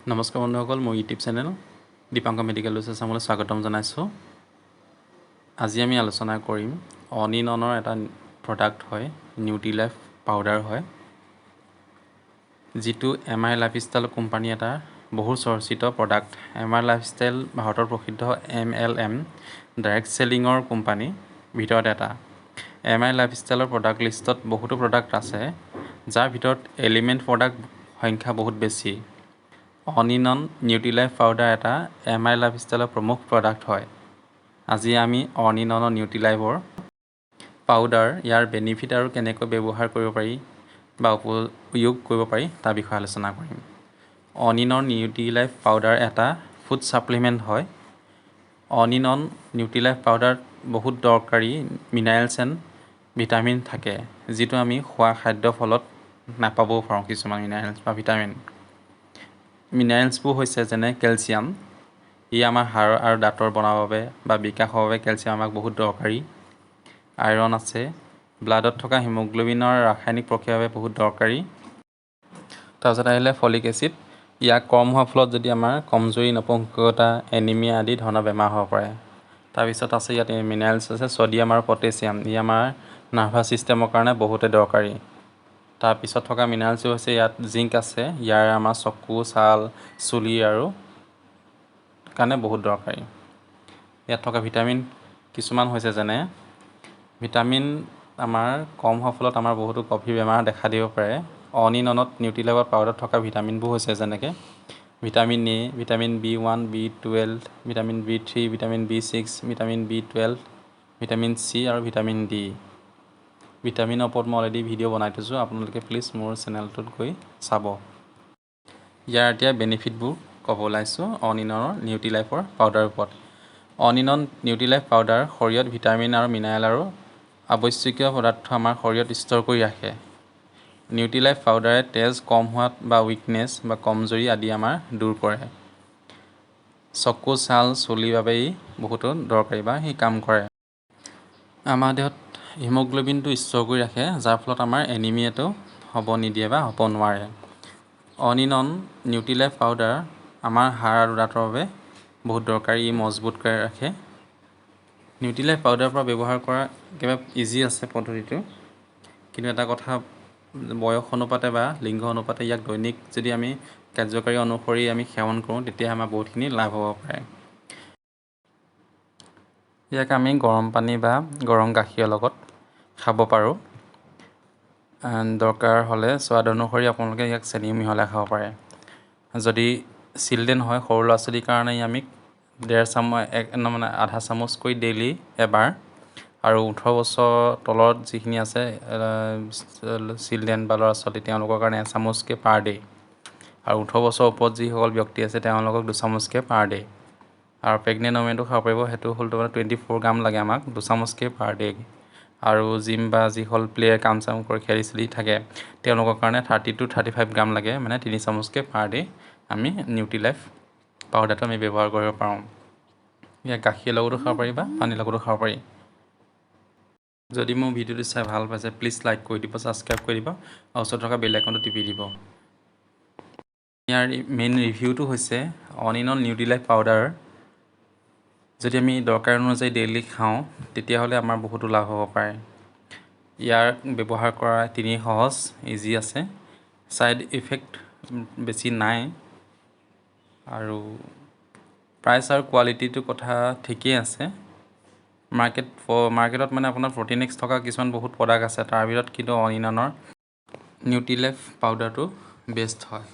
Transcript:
নমস্কাৰ বন্ধুসকল, মোৰ ইউটিউব চেনেল দীপাংকৰ মেডিকেল আছামলৈ স্বাগতম জনাইছোঁ। আজি আমি আলোচনা কৰিম অন&নৰ এটা প্ৰডাক্ট হয়, নিউট্ৰিলাইফ পাউডাৰ হয়, যিটো এমআই লাইফষ্টাইল কোম্পানী এটা বহু চৰ্চিত প্ৰডাক্ট। এমআই লাইফষ্টাইল ভাৰতৰ প্ৰসিদ্ধ MLM ডাইৰেক্ট চেলিঙৰ কোম্পানীৰ ভিতৰত এটা। এমআই লাইফষ্টাইলৰ প্ৰডাক্ট লিষ্টত বহুতো প্ৰডাক্ট আছে, যাৰ ভিতৰত এলিমেণ্ট প্ৰডাক্ট সংখ্যা বহুত বেছি। on&on নিউট্ৰিলাইফ পাউডাৰ এটা এমআই লাইফষ্টাইলৰ প্ৰমুখ প্ৰডাক্ট হয়। আজি আমি on&on নিউট্ৰিলাইফৰ পাউডাৰ, ইয়াৰ বেনিফিট আৰু কেনেকৈ ব্যৱহাৰ কৰিব পাৰি বা উপয়োগ কৰিব পাৰি তাৰ বিষয়ে আলোচনা কৰিম। on&on নিউট্ৰিলাইফ পাউডাৰ এটা ফুড ছাপ্লিমেণ্ট হয়। on&on নিউট্ৰিলাইফ পাউডাৰত বহুত দৰকাৰী মিনাৰেলছ এণ্ড ভিটামিন থাকে, যিটো আমি খোৱা খাদ্যৰ ফলত নাপাবও পাৰোঁ। কিছুমান মিনাৰেলছ বা ভিটামিন মিনাৰেলছবোৰ হৈছে যেনে কেলছিয়াম। ই আমাৰ হাড় আৰু দাঁতৰ বনাবৰ বাবে বা বিকাশৰ বাবে কেলছিয়াম আমাক বহুত দৰকাৰী। আইৰণ আছে। ব্লাডত থকা হিমোগ্ল'বিনৰ ৰাসায়নিক প্ৰক্ৰিয়াৰ বাবে বহুত দৰকাৰী। তাৰপিছত আহিলে ফলিক এচিড। ইয়াক কম হোৱাৰ ফলত যদি আমাৰ কমজুৰি, নপুংসকতা, এনিমিয়া আদি ধৰণৰ বেমাৰ হ'ব পাৰে। তাৰপিছত আছে ইয়াত মিনাৰেলছ আছে ছ'ডিয়াম আৰু পটেছিয়াম। ই আমাৰ নাৰ্ভাছ ছিষ্টেমৰ কাৰণে বহুতে দৰকাৰী। তাৰপিছত থকা মিনাৰেলছো হৈছে ইয়াত জিংক আছে। ইয়াৰ আমাৰ চকু, ছাল, চুলি আৰু কাৰণে বহুত দৰকাৰী। ইয়াত থকা ভিটামিন কিছুমান হৈছে যেনে ভিটামিন আমাৰ কম হোৱাৰ ফলত আমাৰ বহুতো গভীৰ বেমাৰ দেখা দিব পাৰে। on&onত নিউট্ৰিলাইফৰ পাউডাৰত থকা ভিটামিনবোৰ হৈছে যেনেকৈ vitamin A, vitamin B1, B12, vitamin B3, vitamin B6, vitamin B12, vitamin C আৰু ভিটামিন ডি। ভিটামিনৰ ওপৰত মই অলৰেডি ভিডিঅ' বনাই থৈছোঁ, আপোনালোকে প্লিজ মোৰ চেনেলটোত গৈ চাব। ইয়াৰ এতিয়া বেনিফিটবোৰ ক'ব ওলাইছোঁ on&on নিউট্ৰিলাইফৰ পাউডাৰৰ ওপৰত। on&on নিউট্ৰিলাইফ পাউডাৰ শৰীৰত ভিটামিন আৰু মিনাৰেল আৰু আৱশ্যকীয় পদাৰ্থ আমাৰ শৰীৰত ষ্ট'ৰ কৰি ৰাখে। নিউট্ৰিলাইফ পাউডাৰে তেজ কম হোৱাত বা উইকনেছ বা কমজুৰি আদি আমাৰ দূৰ কৰে। চকু, ছাল, চুলিৰ বাবে ই বহুতো দৰকাৰী বা সি কাম কৰে। আমাৰ দেহত হিমোগ্ল'বিনটো ষ্ট'ৰ কৰি ৰাখে, যাৰ ফলত আমাৰ এনিমিয়াটো হ'ব নিদিয়ে বা হ'ব নোৱাৰে। on&on নিউট্ৰিলাইফ পাউডাৰ আমাৰ হাড় আৰু দাঁতৰ বাবে বহুত দৰকাৰী। ই মজবুত কৰি ৰাখে। নিউট্ৰিলাইফ পাউডাৰৰ পৰা ব্যৱহাৰ কৰা একেবাৰে ইজি আছে পদ্ধতিটো, কিন্তু এটা কথা, বয়স অনুপাতে বা লিংগ অনুপাতে ইয়াক দৈনিক যদি আমি কাৰ্যকাৰী অনুসৰি আমি সেৱন কৰোঁ, তেতিয়া আমাৰ বহুতখিনি লাভ হ'ব পাৰে। ইয়াক আমি গৰম পানী বা গৰম গাখীৰৰ লগত খাব পাৰোঁ। দৰকাৰ হ'লে সোৱাদ অনুসৰি আপোনালোকে ইয়াক চেনি মিহলাই খাব পাৰে। যদি চিলড্ৰেন হয়, সৰু ল'ৰা ছোৱালীৰ কাৰণে আমি আধা চামুচকৈ ডেইলি এবাৰ, আৰু 18 বছৰ তলত যিখিনি আছে চিলড্ৰেন বা ল'ৰা ছোৱালী, তেওঁলোকৰ কাৰণে এচামুচকৈ পাৰ ডে', আৰু 18 বছৰ ওপৰত যিসকল ব্যক্তি আছে তেওঁলোকক 2 চামুচকৈ পাৰ ডে', আৰু প্ৰেগনেণ্ট ওমেনটো খাব পাৰিব। সেইটো হ'ল 24 গ্ৰাম লাগে আমাক, 2 চামুচকৈ পাৰ ডে'। আৰু জিম বা যিসকল প্লেয়াৰ কাম চাম কৰি খেলি থাকে, তেওঁলোকৰ কাৰণে 30 to 35 গ্ৰাম লাগে, মানে 3 চামুচকৈ পাৰ ডে' আমি নিউট্ৰিলাইফ পাউডাৰটো আমি ব্যৱহাৰ কৰিব পাৰোঁ। ইয়াক গাখীৰৰ লগতো খাব পাৰি বা পানীৰ লগতো খাব পাৰি। যদি মোৰ ভিডিঅ'টো চাই ভাল পাইছে, প্লিজ লাইক কৰি দিব, ছাবস্ক্ৰাইব কৰি দিব আৰু ওচৰত থকা বেল আইকনটো টিপি দিব। ইয়াৰ মেইন ৰিভিউটো হৈছে on&on নিউট্ৰিলাইফ পাউডাৰ যদি আমি দৰকাৰ অনুযায়ী ডেইলি খাওঁ, তেতিয়াহ'লে আমাৰ বহুতো লাভ হ'ব পাৰে। ইয়াক ব্যৱহাৰ কৰা তিনি সহজ, ইজি আছে, ছাইড ইফেক্ট বেছি নাই, আৰু প্ৰাইচ আৰু কোৱালিটিটোৰ কথা ঠিকেই আছে। মাৰ্কেটত মানে আপোনাৰ প্ৰ'টিন এক্স থকা কিছুমান বহুত প্ৰডাক্ট আছে, তাৰ ভিতৰত কিন্তু on&onৰ নিউট্ৰিলাইফ পাউডাৰটো বেষ্ট হয়।